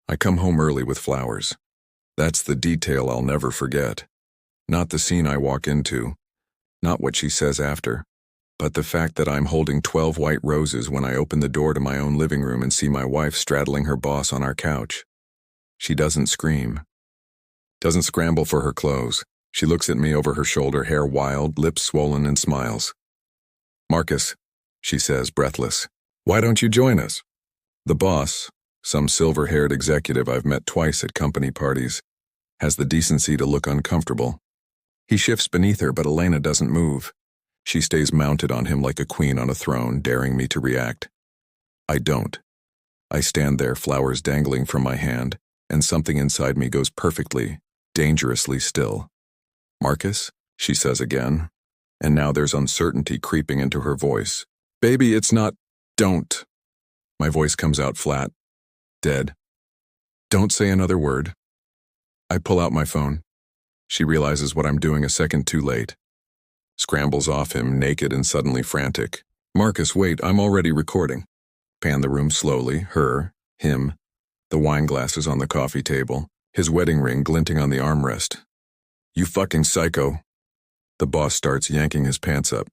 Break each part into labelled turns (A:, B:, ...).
A: I come home early with flowers. That's the detail I'll never forget. Not the scene I walk into, not what she says after, but the fact that I'm holding 12 white roses when I open the door to my own living room and see my wife straddling her boss on our couch. She doesn't scream, doesn't scramble for her clothes. She looks at me over her shoulder, hair wild, lips swollen, and smiles. "Marcus," she says, breathless, "why don't you join us?" The boss, some silver-haired executive I've met twice at company parties, has the decency to look uncomfortable. He shifts beneath her, but Elena doesn't move. She stays mounted on him like a queen on a throne, daring me to react. I don't. I stand there, flowers dangling from my hand, and something inside me goes perfectly, dangerously still. "Marcus," she says again, and now there's uncertainty creeping into her voice. "Baby, it's not, don't." My voice comes out flat, dead. "Don't say another word." I pull out my phone. She realizes what I'm doing a second too late. Scrambles off him, naked and suddenly frantic. "Marcus, wait, I'm already recording." Pan the room slowly, her, him, the wine glasses on the coffee table, his wedding ring glinting on the armrest. "You fucking psycho." The boss starts yanking his pants up.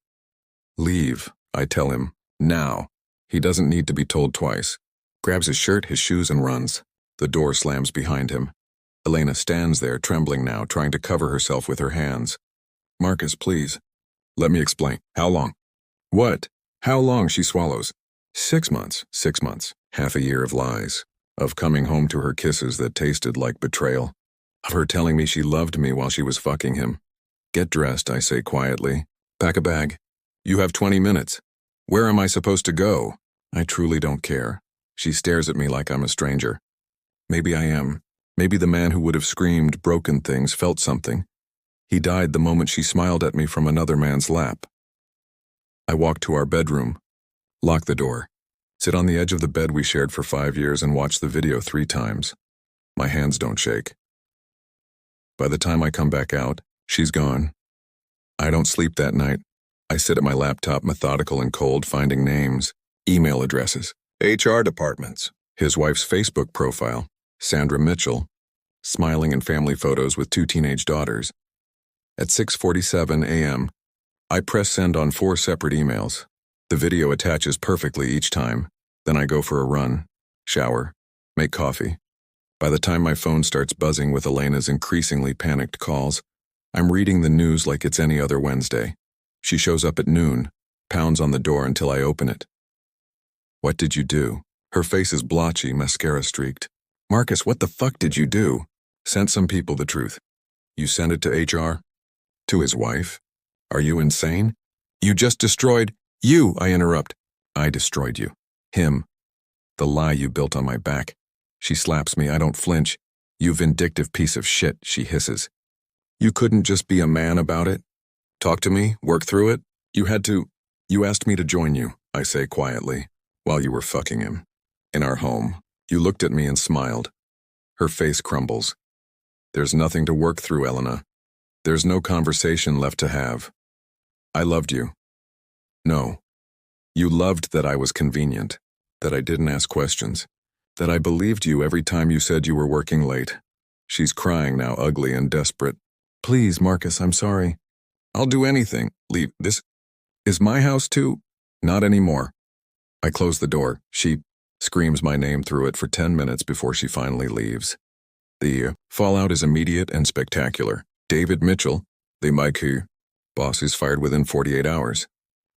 A: "Leave," I tell him, "now." He doesn't need to be told twice. Grabs his shirt, his shoes, and runs. The door slams behind him. Elena stands there, trembling now, trying to cover herself with her hands. "Marcus, please. Let me explain. How long?" "What? How long?" She swallows. 6 months, 6 months. Half a year of lies. Of coming home to her kisses that tasted like betrayal. Of her telling me she loved me while she was fucking him. "Get dressed," I say quietly. "Pack a bag. You have 20 minutes. Where am I supposed to go?" I truly don't care. She stares at me like I'm a stranger. Maybe I am. Maybe the man who would have screamed, broken things, felt something. He died the moment she smiled at me from another man's lap. I walk to our bedroom, lock the door, sit on the edge of the bed we shared for 5 years and watch the video 3 times. My hands don't shake. By the time I come back out, she's gone. I don't sleep that night. I sit at my laptop, methodical and cold, finding names, email addresses, HR departments, his wife's Facebook profile, Sandra Mitchell, smiling in family photos with 2 teenage daughters. At 6:47 a.m., I press send on 4 separate emails. The video attaches perfectly each time. Then I go for a run, shower, make coffee. By the time my phone starts buzzing with Elena's increasingly panicked calls, I'm reading the news like it's any other Wednesday. She shows up at noon, pounds on the door until I open it. "What did you do?" Her face is blotchy, mascara streaked. "Marcus, what the fuck did you do?" "Sent some people the truth." "You sent it to HR?" "To his wife? Are you insane?" "You just destroyed—" "You," I interrupt. "I destroyed you. Him. The lie you built on my back." She slaps me. I don't flinch. "You vindictive piece of shit," she hisses. "You couldn't just be a man about it? Talk to me, work through it? You had to— You asked me to join you," I say quietly, "while you were fucking him. In our home. You looked at me and smiled." Her face crumbles. "There's nothing to work through, Elena. There's no conversation left to have. I loved you." "No. You loved that I was convenient, that I didn't ask questions, that I believed you every time you said you were working late." She's crying now, ugly and desperate. "Please, Marcus, I'm sorry. I'll do anything. Leave. This is my house too?" "Not anymore." I close the door. She screams my name through it for 10 minutes before she finally leaves. The fallout is immediate and spectacular. David Mitchell, the Mike boss, is fired within 48 hours.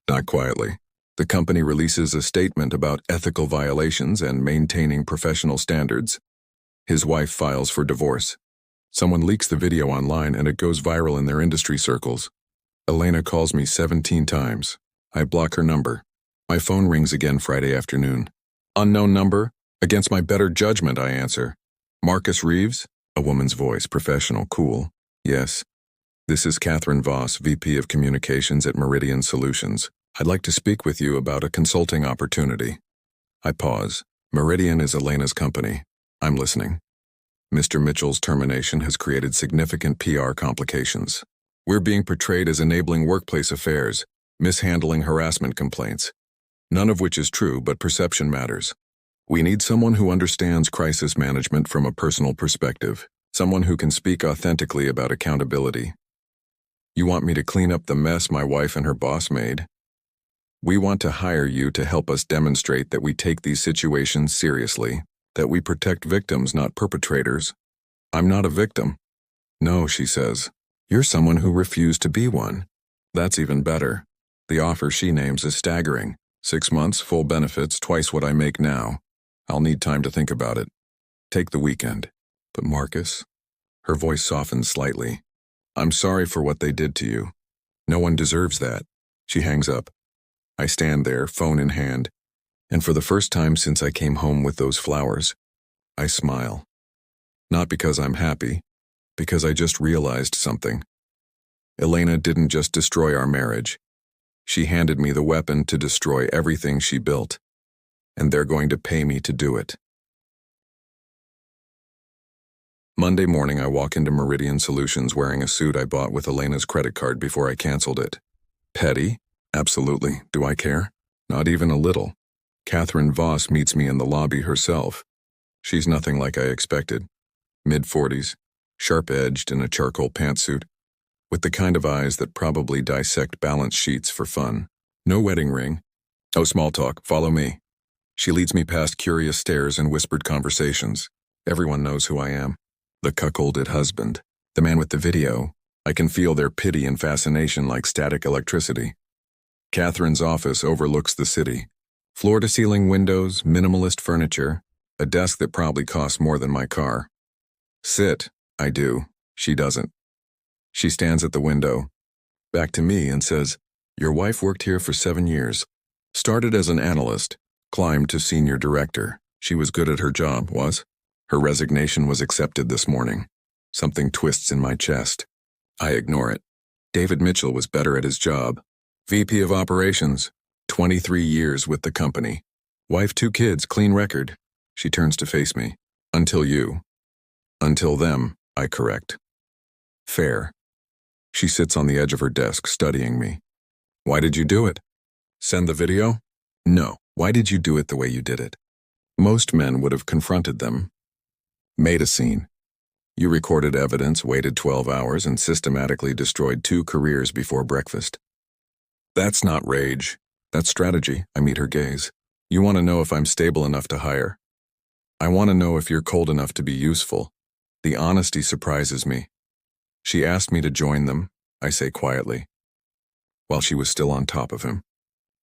A: Not quietly. The company releases a statement about ethical violations and maintaining professional standards. His wife files for divorce. Someone leaks the video online and it goes viral in their industry circles. Elena calls me 17 times. I block her number. My phone rings again Friday afternoon. "Unknown number?" Against my better judgment, I answer. "Marcus Reeves?" A woman's voice, professional, cool. "Yes. This is Catherine Voss, VP of Communications at Meridian Solutions. I'd like to speak with you about a consulting opportunity." I pause. Meridian is Elena's company. I'm listening. "Mr. Mitchell's termination has created significant PR complications. We're being portrayed as enabling workplace affairs, mishandling harassment complaints. None of which is true, but perception matters. We need someone who understands crisis management from a personal perspective, someone who can speak authentically about accountability. You want me to clean up the mess my wife and her boss made? We want to hire you to help us demonstrate that we take these situations seriously, that we protect victims, not perpetrators. I'm not a victim. No, she says. You're someone who refused to be one. That's even better. The offer she names is staggering. 6 months, full benefits, twice what I make now. I'll need time to think about it. Take the weekend. But Marcus? Her voice softens slightly. I'm sorry for what they did to you. No one deserves that. She hangs up. I stand there, phone in hand, and for the first time since I came home with those flowers, I smile. Not because I'm happy, because I just realized something. Elena didn't just destroy our marriage. She handed me the weapon to destroy everything she built, and they're going to pay me to do it. Monday morning, I walk into Meridian Solutions wearing a suit I bought with Elena's credit card before I canceled it. Petty? Absolutely. Do I care? Not even a little. Catherine Voss meets me in the lobby herself. She's nothing like I expected. Mid-40s, sharp-edged in a charcoal pantsuit, with the kind of eyes that probably dissect balance sheets for fun. No wedding ring. Oh, small talk. Follow me. She leads me past curious stares and whispered conversations. Everyone knows who I am. The cuckolded husband. The man with the video. I can feel their pity and fascination like static electricity. Catherine's office overlooks the city. Floor-to-ceiling windows, minimalist furniture, a desk that probably costs more than my car. Sit, I do. She doesn't. She stands at the window, back to me, and says, Your wife worked here for 7 years. Started as an analyst, climbed to senior director. She was good at her job, was? Her resignation was accepted this morning. Something twists in my chest. I ignore it. David Mitchell was better at his job. VP of Operations, 23 years with the company. Wife, 2 kids, clean record. She turns to face me. Until you. Until them, I correct. Fair. She sits on the edge of her desk, studying me. Why did you do it? Send the video? No. Why did you do it the way you did it? Most men would have confronted them. Made a scene. You recorded evidence, waited 12 hours, and systematically destroyed 2 careers before breakfast. That's not rage. That's strategy. I meet her gaze. You want to know if I'm stable enough to hire. I want to know if you're cold enough to be useful. The honesty surprises me. She asked me to join them, I say quietly, while she was still on top of him.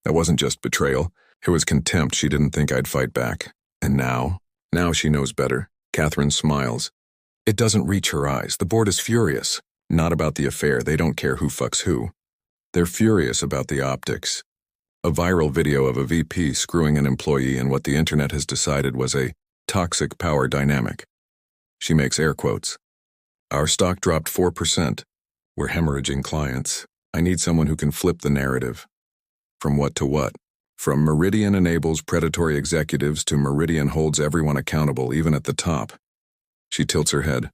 A: That wasn't just betrayal. It was contempt. She didn't think I'd fight back. And now she knows better. Catherine smiles. It doesn't reach her eyes. The board is furious. Not about the affair. They don't care who fucks who. They're furious about the optics. A viral video of a VP screwing an employee in what the internet has decided was a toxic power dynamic. She makes air quotes. Our stock dropped 4%. We're hemorrhaging clients. I need someone who can flip the narrative. From what to what? From Meridian enables predatory executives to Meridian holds everyone accountable, even at the top. She tilts her head.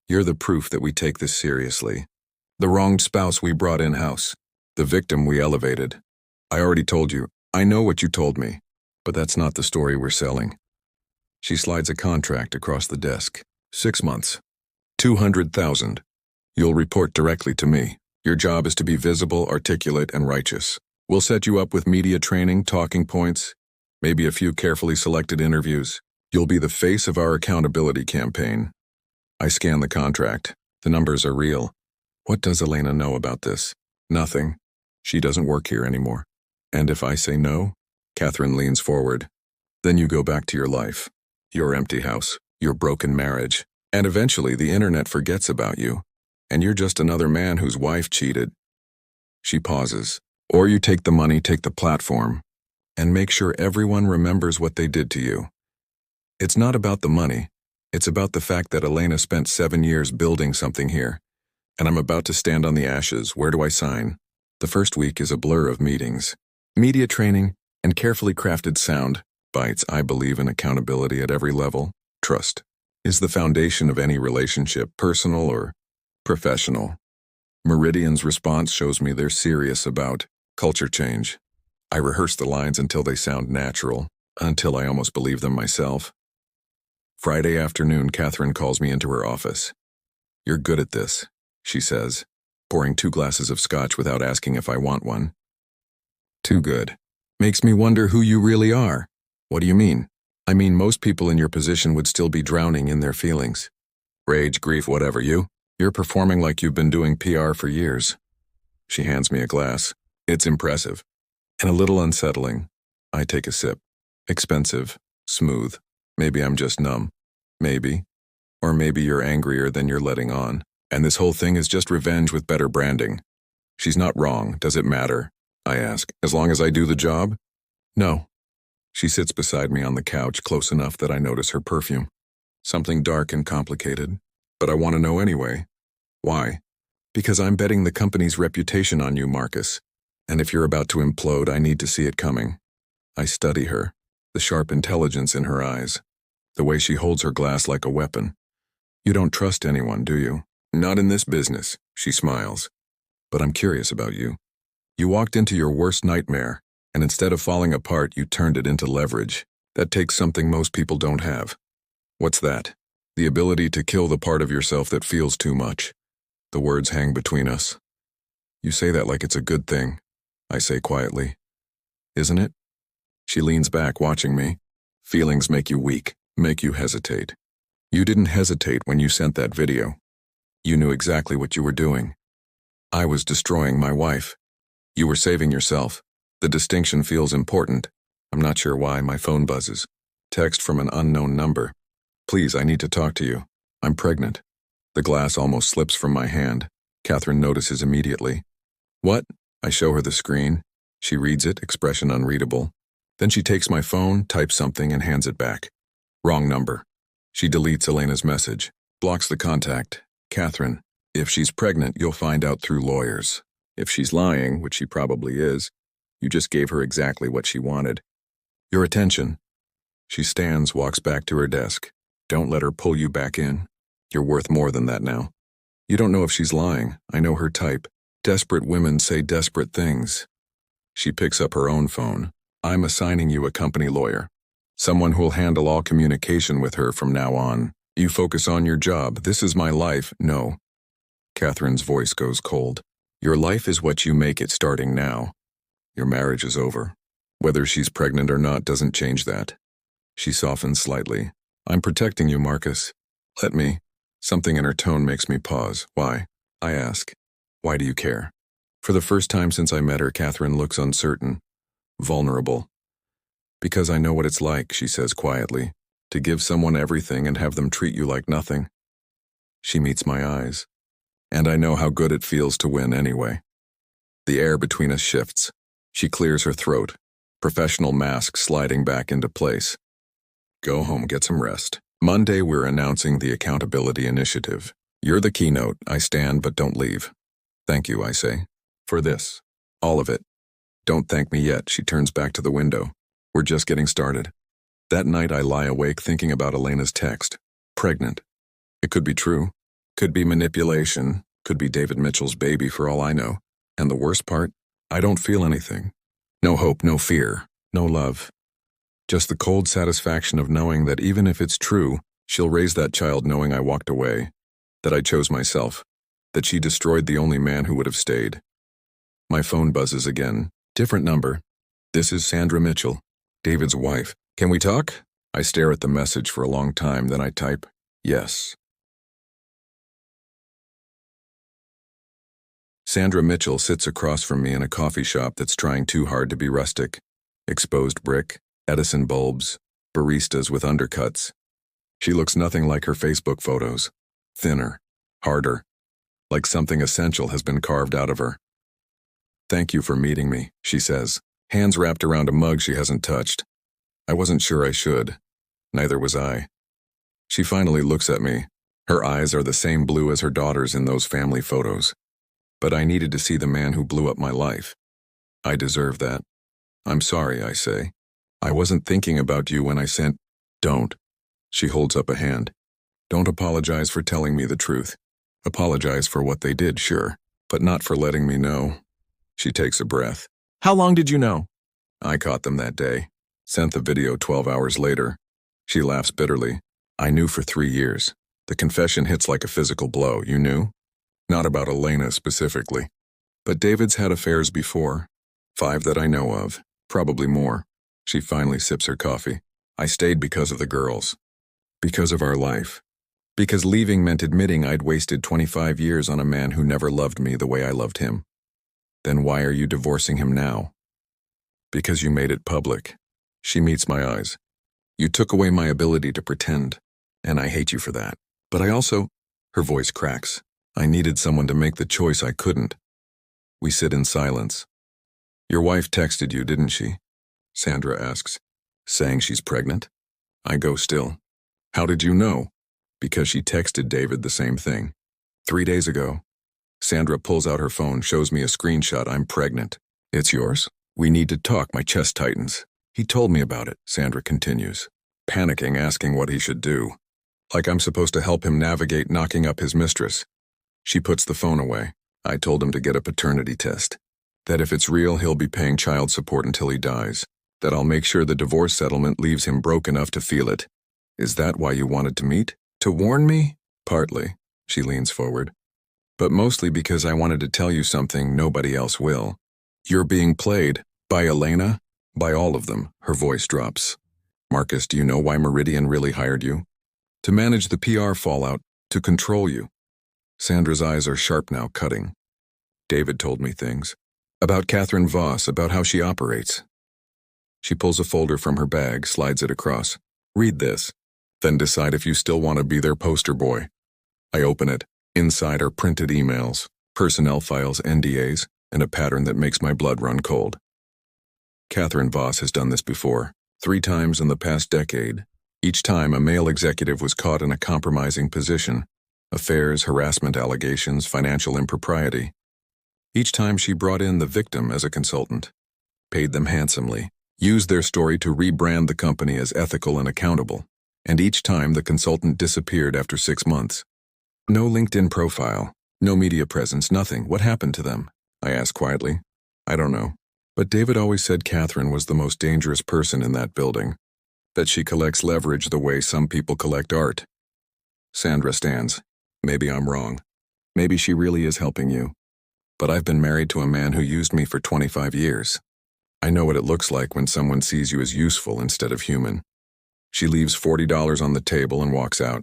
A: You're the proof that we take this seriously. The wronged spouse we brought in-house. The victim we elevated. I already told you. I know what you told me. But that's not the story we're selling. She slides a contract across the desk. 6 months. 200,000. You'll report directly to me. Your job is to be visible, articulate, and righteous. We'll set you up with media training, talking points, maybe a few carefully selected interviews. You'll be the face of our accountability campaign. I scan the contract. The numbers are real. What does Elena know about this? Nothing. She doesn't work here anymore. And if I say no, Catherine leans forward. Then you go back to your life, your empty house, your broken marriage, and eventually the internet forgets about you, and you're just another man whose wife cheated. She pauses. Or you take the money, take the platform, and make sure everyone remembers what they did to you. It's not about the money. It's about the fact that Elena spent 7 years building something here, and I'm about to stand on the ashes. Where do I sign? The first week is a blur of meetings, media training, and carefully crafted sound bites. I believe in accountability at every level. Trust is the foundation of any relationship, personal or professional. Meridian's response shows me they're serious about culture change. I rehearse the lines until they sound natural. until I almost believed them myself. Friday afternoon, Catherine calls me into her office. "You're good at this," she says, pouring 2 glasses of scotch without asking if I want one. "Too good. Makes me wonder who you really are." "What do you mean?" "I mean, most people in your position would still be drowning in their feelings. Rage, grief, whatever. You're performing like you've been doing PR for years." She hands me a glass. It's impressive. And a little unsettling. I take a sip. Expensive. Smooth. Maybe I'm just numb. Maybe. Or maybe you're angrier than you're letting on. And this whole thing is just revenge with better branding. She's not wrong. Does it matter? I ask. As long as I do the job? No. She sits beside me on the couch, close enough that I notice her perfume. Something dark and complicated. But I want to know anyway. Why? Because I'm betting the company's reputation on you, Marcus. And if you're about to implode, I need to see it coming. I study her, the sharp intelligence in her eyes, the way she holds her glass like a weapon. You don't trust anyone, do you? Not in this business, she smiles. But I'm curious about you. You walked into your worst nightmare, and instead of falling apart, you turned it into leverage. That takes something most people don't have. What's that? The ability to kill the part of yourself that feels too much. The words hang between us. You say that like it's a good thing, I say quietly. Isn't it? She leans back, watching me. Feelings make you weak, make you hesitate. You didn't hesitate when you sent that video. You knew exactly what you were doing. I was destroying my wife. You were saving yourself. The distinction feels important. I'm not sure why my phone buzzes. Text from an unknown number. Please, I need to talk to you. I'm pregnant. The glass almost slips from my hand. Catherine notices immediately. What? I show her the screen. She reads it, expression unreadable. Then she takes my phone, types something, and hands it back. Wrong number. She deletes Elena's message, blocks the contact. Catherine, if she's pregnant, you'll find out through lawyers. If she's lying, which she probably is, you just gave her exactly what she wanted. Your attention. She stands, walks back to her desk. Don't let her pull you back in. You're worth more than that now. You don't know if she's lying. I know her type. Desperate women say desperate things. She picks up her own phone. I'm assigning you a company lawyer. Someone who'll handle all communication with her from now on. You focus on your job. This is my life. No. Catherine's voice goes cold. Your life is what you make it starting now. Your marriage is over. Whether she's pregnant or not doesn't change that. She softens slightly. I'm protecting you, Marcus. Let me. Something in her tone makes me pause. Why? I ask. Why do you care? For the first time since I met her, Catherine looks uncertain, vulnerable. Because I know what it's like, she says quietly, to give someone everything and have them treat you like nothing. She meets my eyes. And I know how good it feels to win anyway. The air between us shifts. She clears her throat, professional mask sliding back into place. Go home, get some rest. Monday, we're announcing the Accountability Initiative. You're the keynote. I stand, but don't leave. Thank you, I say. For this. All of it. Don't thank me yet, she turns back to the window. We're just getting started. That night, I lie awake thinking about Elena's text. Pregnant. It could be true. Could be manipulation. Could be David Mitchell's baby for all I know. And the worst part? I don't feel anything. No hope, no fear, no love. Just the cold satisfaction of knowing that even if it's true, she'll raise that child knowing I walked away, that I chose myself, that she destroyed the only man who would have stayed. My phone buzzes again. Different number. This is Sandra Mitchell, David's wife. Can we talk? I stare at the message for a long time, then I type, yes. Sandra Mitchell sits across from me in a coffee shop that's trying too hard to be rustic. Exposed brick, Edison bulbs, baristas with undercuts. She looks nothing like her Facebook photos. Thinner, harder, like something essential has been carved out of her. Thank you for meeting me, she says, hands wrapped around a mug she hasn't touched. I wasn't sure I should. Neither was I. She finally looks at me. Her eyes are the same blue as her daughter's in those family photos. But I needed to see the man who blew up my life. I deserve that. I'm sorry, I say. I wasn't thinking about you when I sent. Don't. She holds up a hand. Don't apologize for telling me the truth. Apologize for what they did, sure, but not for letting me know. She takes a breath. How long did you know? I caught them that day. Sent the video 12 hours later. She laughs bitterly. I knew for 3 years. The confession hits like a physical blow, you knew? Not about Elena specifically. But David's had affairs before. 5 that I know of. Probably more. She finally sips her coffee. I stayed because of the girls. Because of our life. Because leaving meant admitting I'd wasted 25 years on a man who never loved me the way I loved him. Then why are you divorcing him now? Because you made it public. She meets my eyes. You took away my ability to pretend, and I hate you for that. But I also, her voice cracks. I needed someone to make the choice I couldn't. We sit in silence. Your wife texted you, didn't she? Sandra asks, saying she's pregnant. I go still. How did you know? Because she texted David the same thing. 3 days ago. Sandra pulls out her phone, shows me a screenshot. I'm pregnant. It's yours? We need to talk, my chest tightens. He told me about it, Sandra continues, panicking, asking what he should do. Like I'm supposed to help him navigate knocking up his mistress. She puts the phone away. I told him to get a paternity test. That if it's real, he'll be paying child support until he dies. That I'll make sure the divorce settlement leaves him broke enough to feel it. Is that why you wanted to meet? To warn me? Partly. She leans forward. But mostly because I wanted to tell you something nobody else will. You're being played. By Elena? By all of them. Her voice drops. Marcus, do you know why Meridian really hired you? To manage the PR fallout. To control you. Sandra's eyes are sharp now, cutting. David told me things. About Catherine Voss, about how she operates. She pulls a folder from her bag, slides it across. Read this. Then decide if you still want to be their poster boy. I open it. Inside are printed emails, personnel files, NDAs, and a pattern that makes my blood run cold. Catherine Voss has done this before, 3 times in the past decade. Each time a male executive was caught in a compromising position. Affairs, harassment allegations, financial impropriety. Each time she brought in the victim as a consultant, paid them handsomely, used their story to rebrand the company as ethical and accountable. And each time the consultant disappeared after 6 months. No LinkedIn profile, no media presence, nothing. What happened to them? I asked quietly. I don't know. But David always said Catherine was the most dangerous person in that building. That she collects leverage the way some people collect art. Sandra stands. Maybe I'm wrong. Maybe she really is helping you. But I've been married to a man who used me for 25 years. I know what it looks like when someone sees you as useful instead of human. She leaves $40 on the table and walks out.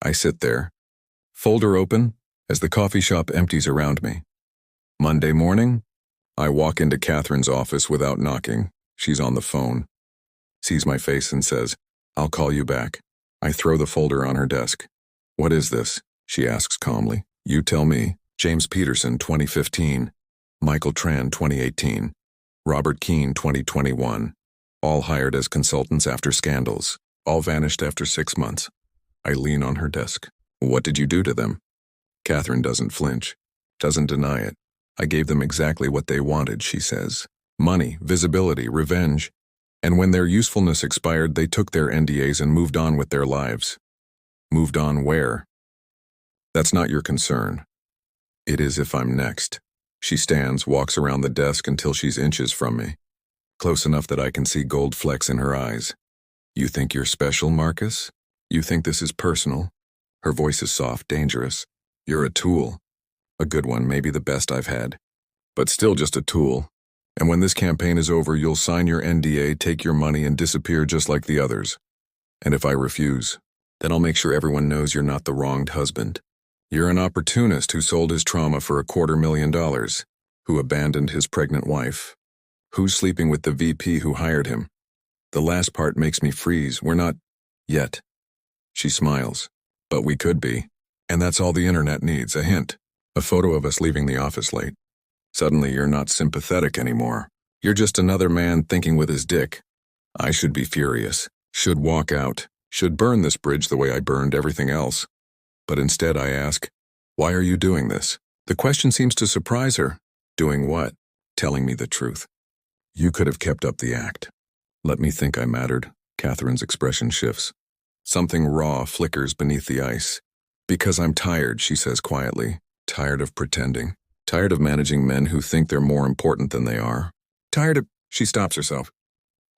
A: I sit there. Folder open as the coffee shop empties around me. Monday morning, I walk into Catherine's office without knocking. She's on the phone. Sees my face and says, I'll call you back. I throw the folder on her desk. What is this? She asks calmly. You tell me. James Peterson, 2015. Michael Tran, 2018. Robert Keane, 2021. All hired as consultants after scandals. All vanished after 6 months. I lean on her desk. What did you do to them? Catherine doesn't flinch. Doesn't deny it. I gave them exactly what they wanted, she says. Money, visibility, revenge. And when their usefulness expired, they took their NDAs and moved on with their lives. Moved on where? That's not your concern. It is if I'm next. She stands, walks around the desk until she's inches from me. Close enough that I can see gold flecks in her eyes. You think you're special, Marcus? You think this is personal? Her voice is soft, dangerous. You're a tool. A good one, maybe the best I've had. But still just a tool. And when this campaign is over, you'll sign your NDA, take your money, and disappear just like the others. And if I refuse, then I'll make sure everyone knows you're not the wronged husband. You're an opportunist who sold his trauma for $250,000, who abandoned his pregnant wife. Who's sleeping with the VP who hired him? The last part makes me freeze. We're not yet. She smiles. But we could be. And that's all the internet needs, a hint. A photo of us leaving the office late. Suddenly you're not sympathetic anymore. You're just another man thinking with his dick. I should be furious. Should walk out. Should burn this bridge the way I burned everything else. But instead I ask, why are you doing this? The question seems to surprise her. Doing what? Telling me the truth. You could have kept up the act. Let me think I mattered. Catherine's expression shifts. Something raw flickers beneath the ice. Because I'm tired, she says quietly. Tired of pretending. Tired of managing men who think they're more important than they are. Tired of... She stops herself.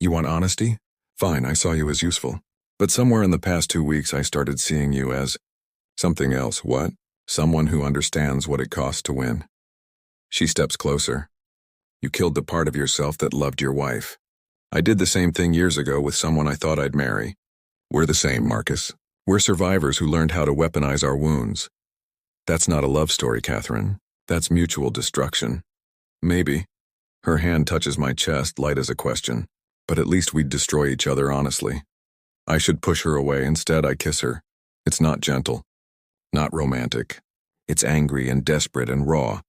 A: You want honesty? Fine, I saw you as useful. But somewhere in the past 2 weeks I started seeing you as something else. What? Someone who understands what it costs to win. She steps closer. You killed the part of yourself that loved your wife. I did the same thing years ago with someone I thought I'd marry. We're the same, Marcus. We're survivors who learned how to weaponize our wounds. That's not a love story, Catherine. That's mutual destruction. Maybe. Her hand touches my chest, light as a question. But at least we'd destroy each other honestly. I should push her away. Instead, I kiss her. It's not gentle. Not romantic. It's angry and desperate and raw.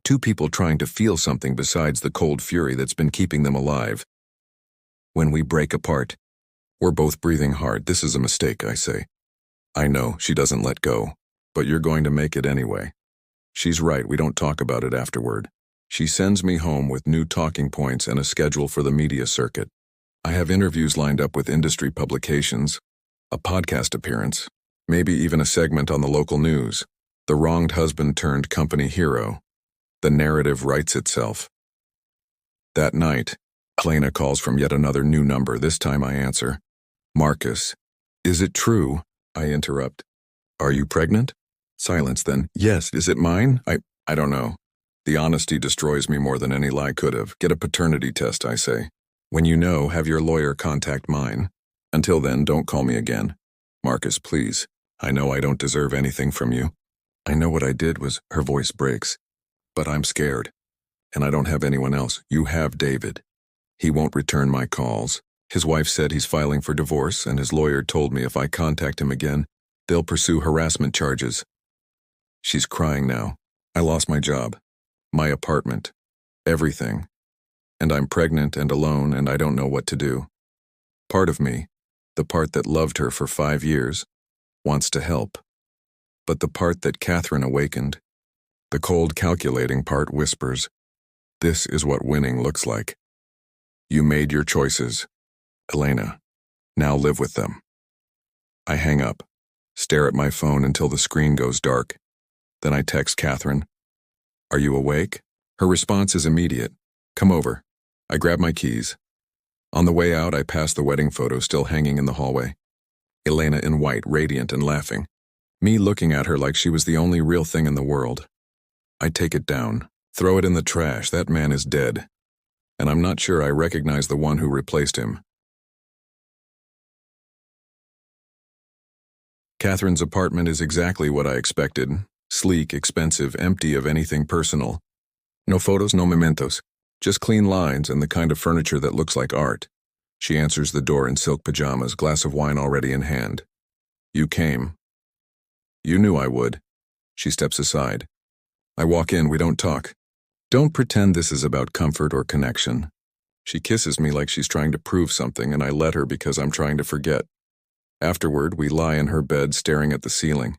A: Two people trying to feel something besides the cold fury that's been keeping them alive. When we break apart, we're both breathing hard. This is a mistake, I say. I know, she doesn't let go. But you're going to make it anyway. She's right, we don't talk about it afterward. She sends me home with new talking points and a schedule for the media circuit. I have interviews lined up with industry publications, a podcast appearance, maybe even a segment on the local news. The wronged husband turned company hero. The narrative writes itself. That night, Elena calls from yet another new number. This time I answer. Marcus. Is it true? I interrupt. Are you pregnant? Silence then. Yes, is it mine? I don't know. The honesty destroys me more than any lie could have. Get a paternity test, I say. When you know, have your lawyer contact mine. Until then, don't call me again. Marcus, please. I know I don't deserve anything from you. I know what I did was, her voice breaks. But I'm scared. And I don't have anyone else. You have David. He won't return my calls. His wife said he's filing for divorce, and his lawyer told me if I contact him again, they'll pursue harassment charges. She's crying now. I lost my job, my apartment, everything. And I'm pregnant and alone, and I don't know what to do. Part of me, the part that loved her for 5 years, wants to help. But the part that Catherine awakened, the cold calculating part, whispers, this is what winning looks like. You made your choices, Elena. Now live with them. I hang up, stare at my phone until the screen goes dark. Then I text Catherine. Are you awake? Her response is immediate. Come over. I grab my keys. On the way out, I pass the wedding photo still hanging in the hallway. Elena in white, radiant and laughing. Me looking at her like she was the only real thing in the world. I take it down, throw it in the trash. That man is dead. And I'm not sure I recognize the one who replaced him. Catherine's apartment is exactly what I expected. Sleek, expensive, empty of anything personal. No photos, no mementos. Just clean lines and the kind of furniture that looks like art. She answers the door in silk pajamas, glass of wine already in hand. You came. You knew I would. She steps aside. I walk in, we don't talk. Don't pretend this is about comfort or connection. She kisses me like she's trying to prove something, and I let her because I'm trying to forget. Afterward, we lie in her bed staring at the ceiling.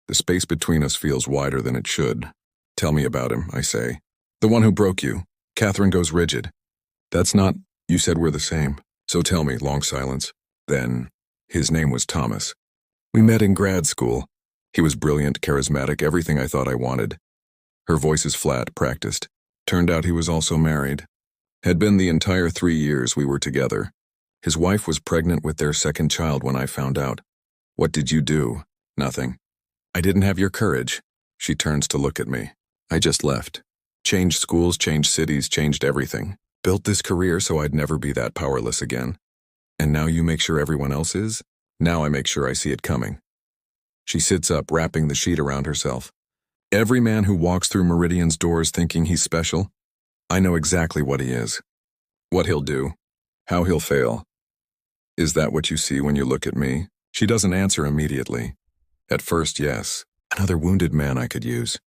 A: The space between us feels wider than it should. Tell me about him, I say. The one who broke you. Catherine goes rigid. That's not, you said we're the same. So tell me, long silence. Then, his name was Thomas. We met in grad school. He was brilliant, charismatic, everything I thought I wanted. Her voice is flat, practiced. Turned out he was also married. Had been the entire 3 years we were together. His wife was pregnant with their second child when I found out. What did you do? Nothing. I didn't have your courage. She turns to look at me. I just left. Changed schools, changed cities, changed everything. Built this career so I'd never be that powerless again. And now you make sure everyone else is? Now I make sure I see it coming. She sits up, wrapping the sheet around herself. Every man who walks through Meridian's doors thinking he's special, I know exactly what he is. What he'll do. How he'll fail. Is that what you see when you look at me? She doesn't answer immediately. At first, yes. Another wounded man I could use.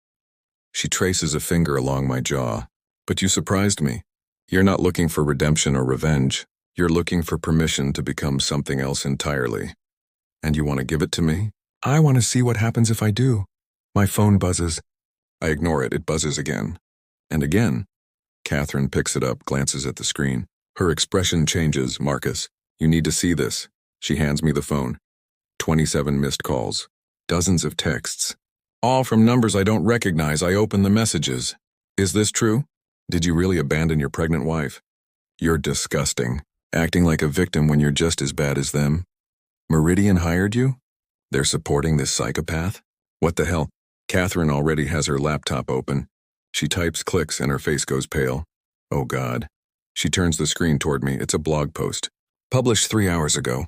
A: She traces a finger along my jaw. But you surprised me. You're not looking for redemption or revenge. You're looking for permission to become something else entirely. And you want to give it to me? I want to see what happens if I do. My phone buzzes. I ignore it. It buzzes again. And again. Catherine picks it up, glances at the screen. Her expression changes. Marcus, you need to see this. She hands me the phone. 27 missed calls. Dozens of texts. All from numbers I don't recognize. I open the messages. Is this true? Did you really abandon your pregnant wife? You're disgusting. Acting like a victim when you're just as bad as them. Meridian hired you? They're supporting this psychopath? What the hell? Catherine already has her laptop open. She types, clicks, and her face goes pale. Oh God. She turns the screen toward me. It's a blog post. Published 3 hours ago.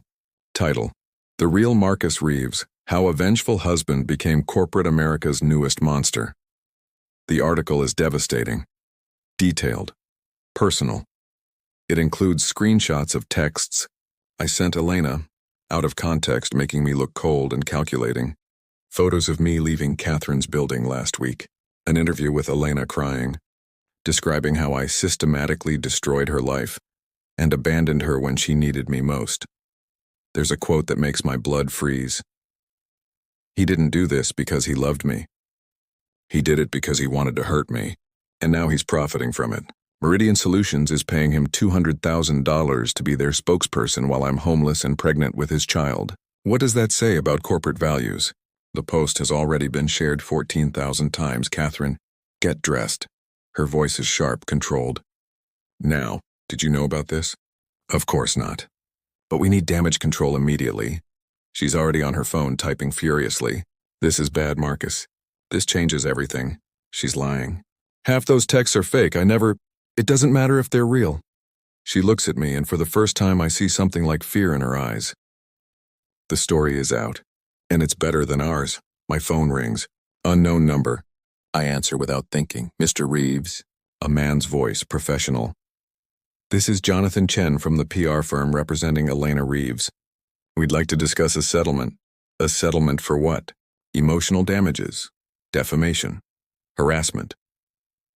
A: Title: The Real Marcus Reeves, How a Vengeful Husband Became Corporate America's Newest Monster. The article is devastating. Detailed. Personal. It includes screenshots of texts I sent Elena, out of context, making me look cold and calculating. Photos of me leaving Catherine's building last week. An interview with Elena crying, describing how I systematically destroyed her life and abandoned her when she needed me most. There's a quote that makes my blood freeze. He didn't do this because he loved me. He did it because he wanted to hurt me, and now he's profiting from it. Meridian Solutions is paying him $200,000 to be their spokesperson while I'm homeless and pregnant with his child. What does that say about corporate values? The post has already been shared 14,000 times. Catherine, get dressed. Her voice is sharp, controlled. Now, did you know about this? Of course not. But we need damage control immediately. She's already on her phone, typing furiously. This is bad, Marcus. This changes everything. She's lying. Half those texts are fake. It doesn't matter if they're real. She looks at me, and for the first time I see something like fear in her eyes. The story is out, and it's better than ours. My phone rings. Unknown number. I answer without thinking. Mr. Reeves. A man's voice, professional. This is Jonathan Chen from the PR firm representing Elena Reeves. We'd like to discuss a settlement. A settlement for what? Emotional damages. Defamation. Harassment.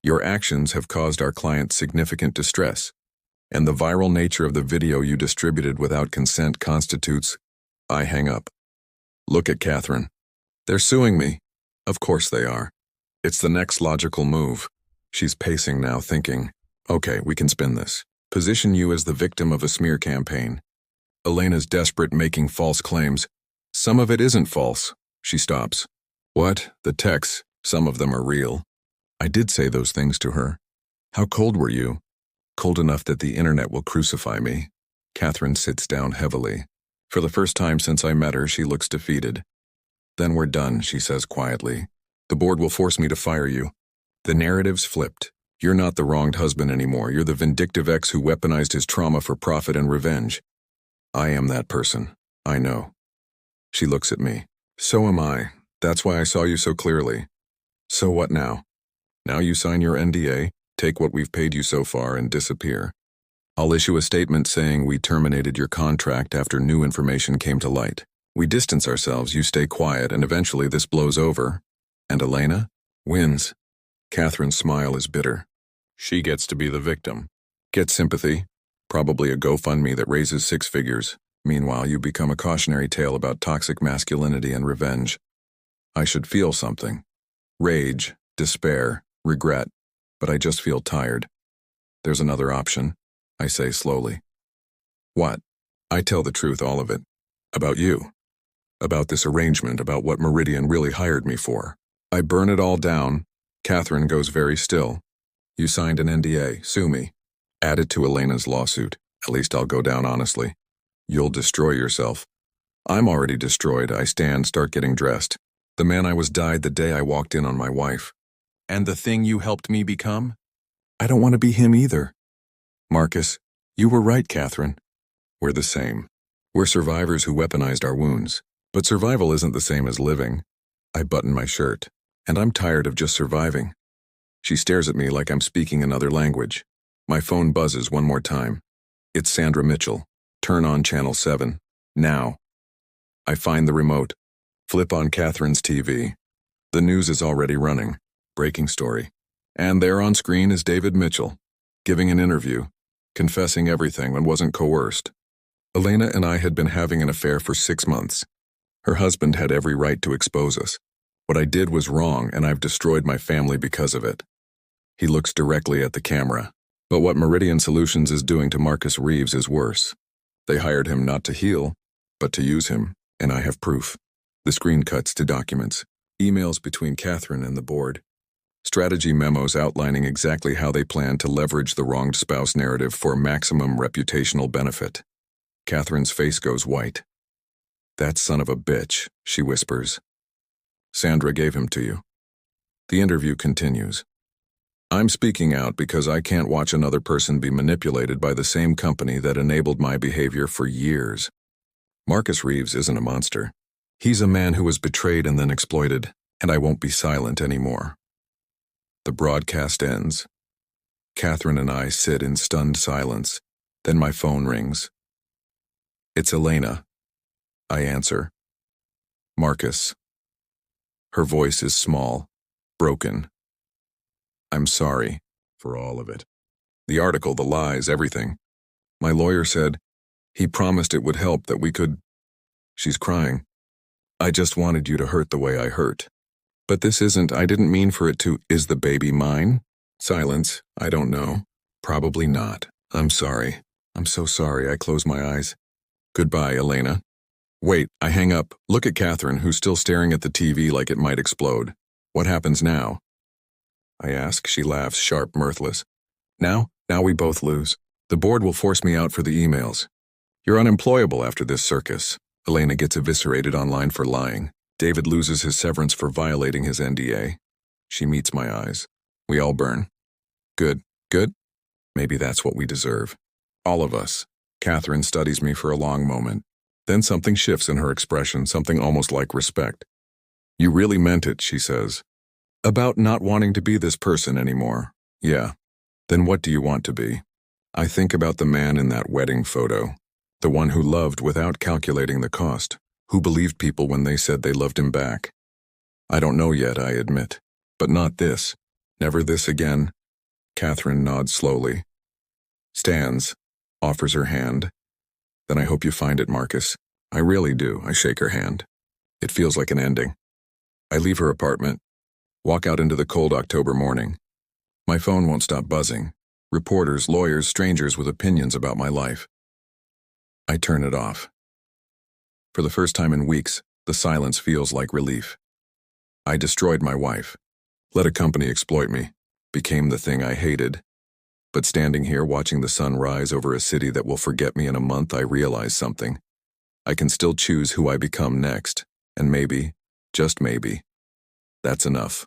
A: Your actions have caused our client significant distress, and the viral nature of the video you distributed without consent constitutes. I hang up. Look at Catherine. They're suing me. Of course they are. It's the next logical move. She's pacing now, thinking, okay, we can spin this. Position you as the victim of a smear campaign. Elena's desperate, making false claims. Some of it isn't false. She stops. What? The texts, some of them are real. I did say those things to her. How cold were you? Cold enough that the internet will crucify me. Catherine sits down heavily. For the first time since I met her, she looks defeated. Then we're done, she says quietly. The board will force me to fire you. The narrative's flipped. You're not the wronged husband anymore. You're the vindictive ex who weaponized his trauma for profit and revenge. I am that person. I know. She looks at me. So am I. That's why I saw you so clearly. So what now? Now you sign your NDA, take what we've paid you so far, and disappear. I'll issue a statement saying we terminated your contract after new information came to light. We distance ourselves, you stay quiet, and eventually this blows over. And Elena wins. Catherine's smile is bitter. She gets to be the victim. Get sympathy, probably a GoFundMe that raises 6 figures. Meanwhile, you become a cautionary tale about toxic masculinity and revenge. I should feel something. Rage, despair, regret, but I just feel tired. There's another option, I say slowly. What? I tell the truth, all of it. About you. About this arrangement, about what Meridian really hired me for. I burn it all down. Catherine goes very still. You signed an NDA, sue me. Add it to Elena's lawsuit. At least I'll go down honestly. You'll destroy yourself. I'm already destroyed. I stand, start getting dressed. The man I was died the day I walked in on my wife. And the thing you helped me become? I don't want to be him either. Marcus, you were right, Catherine. We're the same. We're survivors who weaponized our wounds. But survival isn't the same as living. I button my shirt, and I'm tired of just surviving. She stares at me like I'm speaking another language. My phone buzzes one more time. It's Sandra Mitchell. Turn on channel 7. Now. I find the remote. Flip on Catherine's TV. The news is already running. Breaking story. And there on screen is David Mitchell, giving an interview, confessing everything and wasn't coerced. Elena and I had been having an affair for 6 months. Her husband had every right to expose us. What I did was wrong, and I've destroyed my family because of it. He looks directly at the camera. But what Meridian Solutions is doing to Marcus Reeves is worse. They hired him not to heal, but to use him, and I have proof. The screen cuts to documents, emails between Catherine and the board. Strategy memos outlining exactly how they plan to leverage the wronged spouse narrative for maximum reputational benefit. Catherine's face goes white. "That son of a bitch," she whispers. "Sandra gave him to you." The interview continues. "I'm speaking out because I can't watch another person be manipulated by the same company that enabled my behavior for years." Marcus Reeves isn't a monster. He's a man who was betrayed and then exploited, and I won't be silent anymore. The broadcast ends. Catherine and I sit in stunned silence. Then my phone rings. "It's Elena." I answer. "Marcus." Her voice is small, broken. "I'm sorry for all of it. The article, the lies, everything. My lawyer said he promised it would help, that we could—" She's crying. "I just wanted you to hurt the way I hurt. But this isn't, I didn't mean for it to—" "Is the baby mine?" Silence. "I don't know. Probably not. I'm sorry. I'm so sorry." I close my eyes. "Goodbye, Elena." Wait, I hang up, look at Catherine, who's still staring at the TV like it might explode. "What happens now?" I ask. She laughs, sharp, mirthless. Now we both lose. The board will force me out for the emails. You're unemployable after this circus. Elena gets eviscerated online for lying. David loses his severance for violating his NDA. She meets my eyes. We all burn. Good. Maybe that's what we deserve. All of us. Catherine studies me for a long moment. Then something shifts in her expression, something almost like respect. "You really meant it," she says. "About not wanting to be this person anymore." "Yeah. Then what do you want to be?" I think about the man in that wedding photo. The one who loved without calculating the cost. Who believed people when they said they loved him back. "I don't know yet," I admit. "But not this. Never this again." Catherine nods slowly. Stands. Offers her hand. "Then I hope you find it, Marcus." "I really do." I shake her hand. It feels like an ending. I leave her apartment. Walk out into the cold October morning. My phone won't stop buzzing. Reporters, lawyers, strangers with opinions about my life. I turn it off. For the first time in weeks, the silence feels like relief. I destroyed my wife. Let a company exploit me. Became the thing I hated. But standing here watching the sun rise over a city that will forget me in a month, I realize something. I can still choose who I become next, and maybe, just maybe, that's enough.